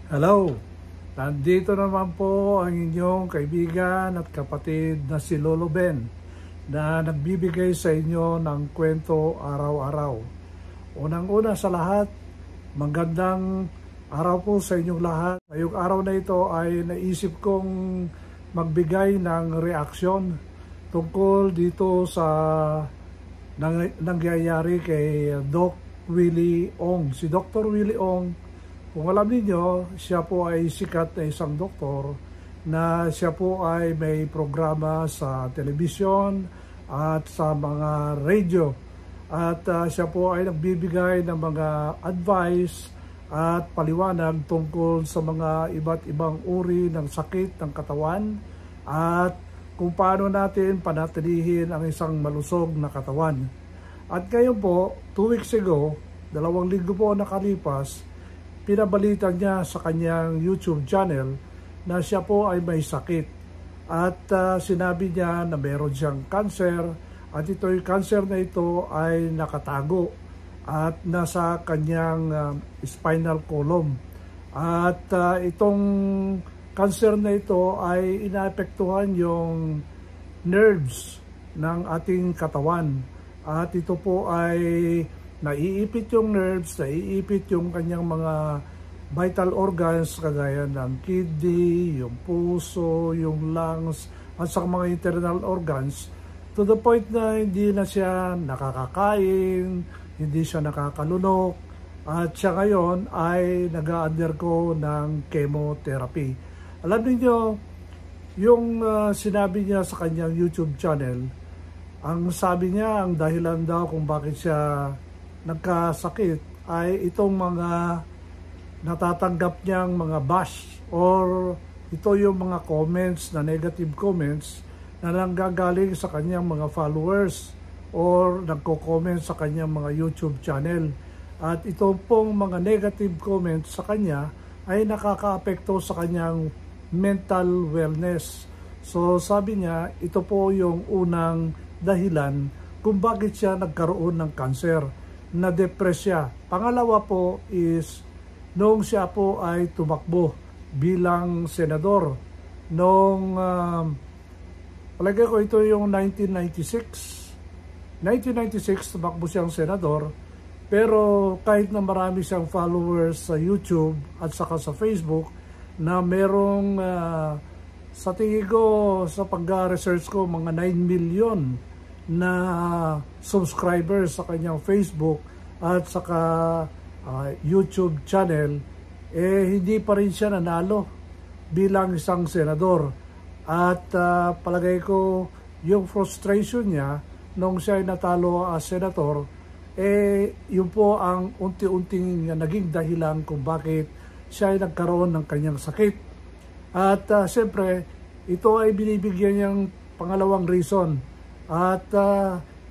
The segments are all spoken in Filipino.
Hello! Nandito naman po ang inyong kaibigan at kapatid na si Lolo Ben na nagbibigay sa inyo ng kwento araw-araw. Unang-una sa lahat, magandang araw po sa inyong lahat. Ngayong araw na ito ay naisip kong magbigay ng reaksyon tungkol dito sa nangyayari kay Doc Willie Ong. Si Dr. Willie Ong, kung alam niyo, siya po ay sikat na isang doktor na siya po ay may programa sa telebisyon at sa mga radio. At siya po ay nagbibigay ng mga advice at paliwanag tungkol sa mga iba't ibang uri ng sakit ng katawan at kung paano natin panatilihin ang isang malusog na katawan. At ngayon po, 2 weeks ago, 2 linggo po nakalipas, pinabalita niya sa kanyang YouTube channel na siya po ay may sakit at sinabi niya na meron siyang cancer at ito'y cancer na ito ay nakatago at nasa kanyang spinal column at itong cancer na ito ay inaapektuhan yung nerves ng ating katawan at ito po ay naiipit yung nerves, naiipit yung kanyang mga vital organs kagaya ng kidney, yung puso, yung lungs, at sa mga internal organs to the point na hindi na siya nakakakain, hindi siya nakakalunok, at siya ngayon ay nag-undergo ng chemotherapy. Alam niyo, yung sinabi niya sa kanyang YouTube channel, ang sabi niya, ang dahilan daw kung bakit siya nagkasakit ay itong mga natatanggap niyang mga bash or ito yung mga comments na negative comments na nanggagaling sa kanyang mga followers or nagko-comment sa kanyang mga YouTube channel. At ito pong mga negative comments sa kanya ay nakakaapekto sa kanyang mental wellness. So sabi niya, ito po yung unang dahilan kung bakit siya nagkaroon ng cancer, na depress siya. Pangalawa po is noong siya po ay tumakbo bilang senador noong palagay ko ito yung 1996 tumakbo siyang senador, pero kahit na marami siyang followers sa YouTube at saka sa Facebook na merong sa tingin ko sa pag-research ko mga 9 million na subscribers sa kanyang Facebook at saka YouTube channel, hindi pa rin siya nanalo bilang isang senador. At palagay ko yung frustration niya nung siya ay natalo as senator, yun po ang unti-unting naging dahilan kung bakit siya ay nagkaroon ng kanyang sakit. At siyempre, ito ay binibigyan niyang pangalawang reason. At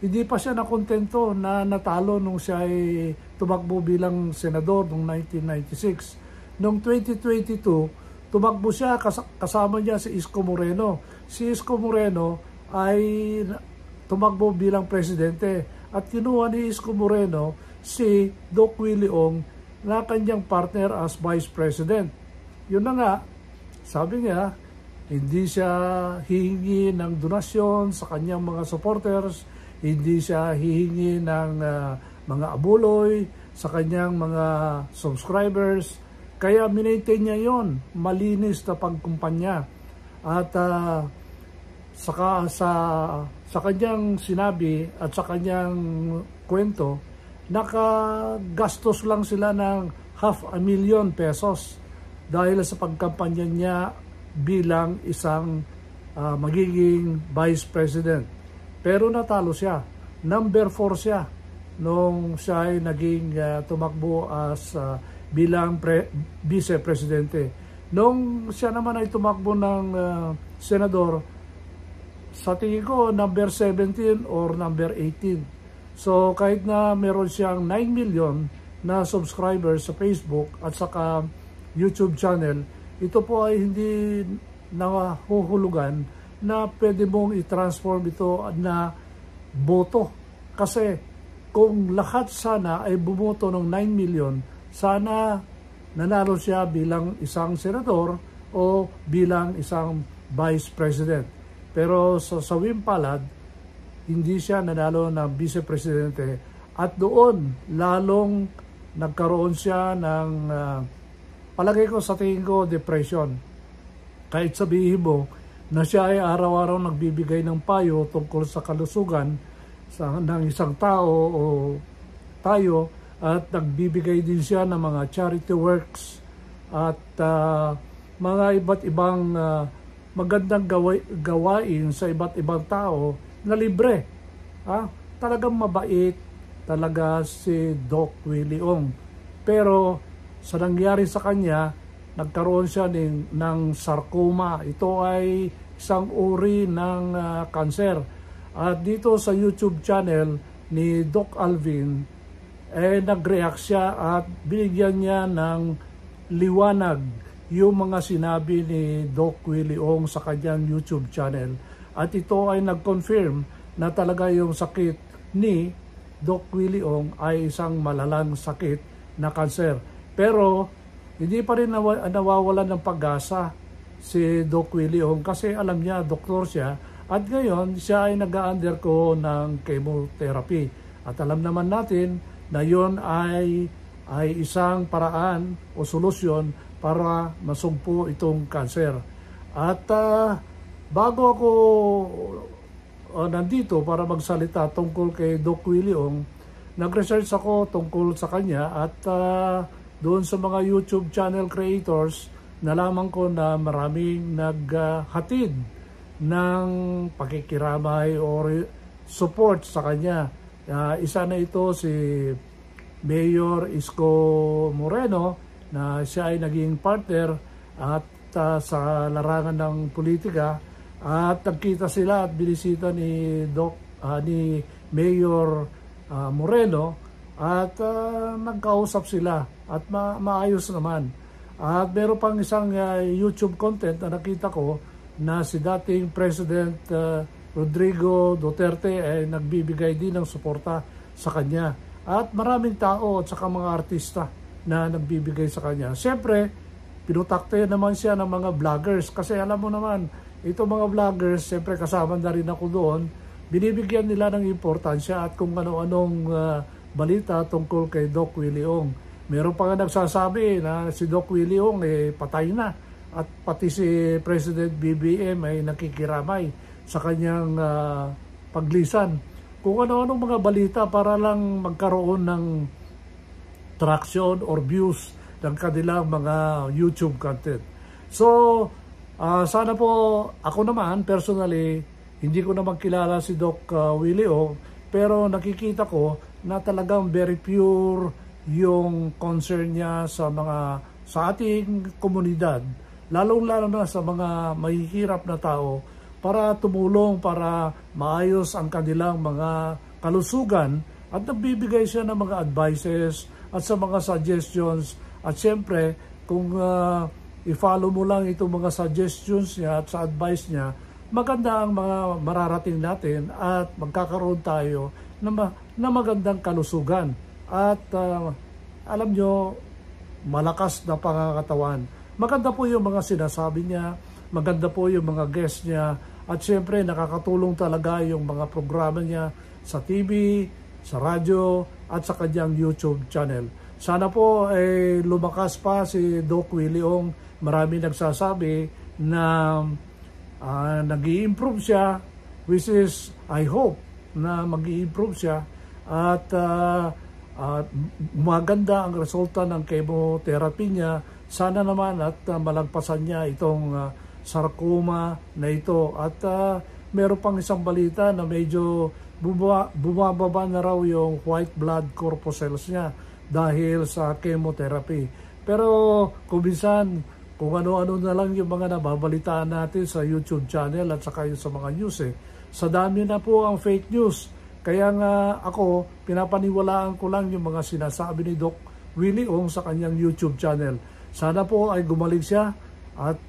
hindi pa siya nakontento na natalo nung siya ay tumakbo bilang senador noong 1996. Noong 2022, tumakbo siya, kasama niya si Isko Moreno. Si Isko Moreno ay tumakbo bilang presidente at kinuha ni Isko Moreno si Doc Willie Ong na kanyang partner as vice president. Yun na nga, sabi niya, hindi siya hihingi ng donasyon sa kanyang mga supporters, hindi siya hihingi ng mga abuloy sa kanyang mga subscribers. Kaya minaintain niya yon, malinis na pagkumpanya. At saka sa kanyang sinabi at sa kanyang kwento, nakagastos lang sila ng 500,000 pesos dahil sa pagkampanya niya bilang isang magiging vice president. Pero natalo siya. Number 4 siya nung siya ay naging tumakbo as bilang vice presidente. Nung siya naman ay tumakbo ng senador, sa tingin ko number 17 or number 18. So kahit na meron siyang 9 million na subscribers sa Facebook at saka YouTube channel, ito po ay hindi nahuhulugan na pwede mong i-transform ito na boto. Kasi kung lahat sana ay bumoto ng 9 million, sana nanalo siya bilang isang senador o bilang isang vice president. Pero sa Win Palad, hindi siya nanalo ng vice presidente at doon lalong nagkaroon siya ng palagay ko sa tingin ko depression. Kahit sabihin mo na siya ay araw-araw nagbibigay ng payo tungkol sa kalusugan ng isang tao o tayo, at nagbibigay din siya ng mga charity works at mga iba't ibang magandang gawain sa iba't ibang tao na libre. Talagang mabait talaga si Doc Willie Ong. Pero sa nangyari sa kanya, nagkaroon siya ng sarcoma. Ito ay isang uri ng cancer. At dito sa YouTube channel ni Doc Alvin, nag-react siya at binigyan niya ng liwanag yung mga sinabi ni Doc Willie Ong sa kanyang YouTube channel. At ito ay nag-confirm na talaga yung sakit ni Doc Willie Ong ay isang malalang sakit na cancer. Pero hindi pa rin nawawalan ng pag-asa si Doc Willie Ong kasi alam niya, doktor siya, at ngayon siya ay nag-undergo ng chemotherapy. At alam naman natin na yun ay isang paraan o solusyon para masugpo itong cancer. At bago ako nandito para magsalita tungkol kay Doc Willie Ong, nag-research ako tungkol sa kanya at doon sa mga YouTube channel creators, nalaman ko na maraming naghatid ng pakikiramay o support sa kanya. Isa na ito si Mayor Isko Moreno, na siya ay naging partner at sa larangan ng politika, at nagkita sila at binisita ni Mayor Moreno at nagkausap sila at maayos naman. At meron pang isang YouTube content na nakita ko na si dating President Rodrigo Duterte ay nagbibigay din ng suporta sa kanya. At maraming tao at saka mga artista na nagbibigay sa kanya. Siyempre, pinutakte naman siya ng mga vloggers kasi alam mo naman, itong mga vloggers, siyempre kasama na rin ako doon, binibigyan nila ng importansya at kung ano-anong balita tungkol kay Doc Willie Ong. Meron pa nga nagsasabi na si Doc Willie Ong patay na at pati si President BBM ay nakikiramay sa kanyang paglisan. Kung ano-anong mga balita para lang magkaroon ng traction or views ng kanilang mga YouTube content. So, sana po ako naman personally, hindi ko naman kilala si Doc Willie Ong, pero nakikita ko na talagang very pure yung concern niya sa ating komunidad, lalong-lalo na sa mga mahihirap na tao, para tumulong para maayos ang kanilang mga kalusugan, at nagbibigay siya ng mga advices at sa mga suggestions. At siyempre, kung i-follow mo lang itong mga suggestions niya at sa advice niya, maganda ang mga mararating natin at magkakaroon tayo na magandang kalusugan. At alam nyo, malakas na pangangatawan. Maganda po yung mga sinasabi niya, maganda po yung mga guests niya, at siyempre nakakatulong talaga yung mga programa niya sa TV, sa radyo, at sa kanyang YouTube channel. Sana po lumakas pa si Doc Willie Ong. Marami nagsasabi na nag-i-improve siya, which is I hope na mag-i-improve siya at maganda ang resulta ng chemotherapy niya. Sana naman at malagpasan niya itong sarcoma na ito. At meron pang isang balita na medyo bumababa na raw yung white blood corpuscles niya dahil sa chemotherapy. Pero kung minsan, kung ano-ano na lang yung mga nababalitaan natin sa YouTube channel at saka sa mga news sa dami na po ang fake news. Kaya nga ako, pinapaniwalaan ko lang yung mga sinasabi ni Doc Willie Ong sa kanyang YouTube channel. Sana po ay gumaling siya at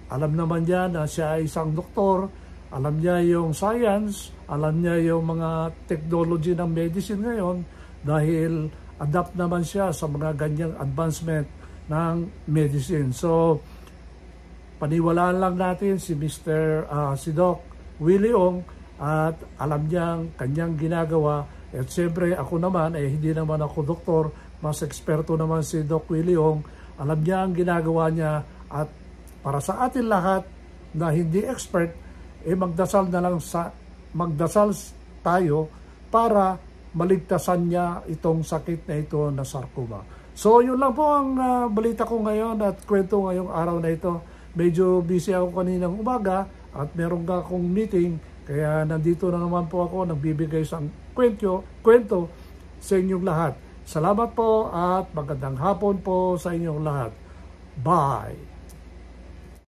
alam naman niya na siya ay isang doktor. Alam niya yung science, alam niya yung mga technology ng medicine ngayon dahil adapt naman siya sa mga ganyang advancement ng medicine. So, paniwalaan lang natin si si Doc Willie Ong at alam niyang kanyang ginagawa. At siyempre ako naman, hindi naman ako doktor, mas eksperto naman si Doc Willie Ong. Alam niya ang ginagawa niya at para sa atin lahat na hindi expert, magdasal na lang magdasal tayo para maligtasan niya itong sakit na ito na sarcoma. So yun lang po ang balita ko ngayon at kwento ngayong araw na ito. Medyo busy ako kaninang umaga at meron ka akong meeting, kaya nandito na naman po ako nagbibigay sa kwento sa inyong lahat. Salamat po at magandang hapon po sa inyong lahat. Bye!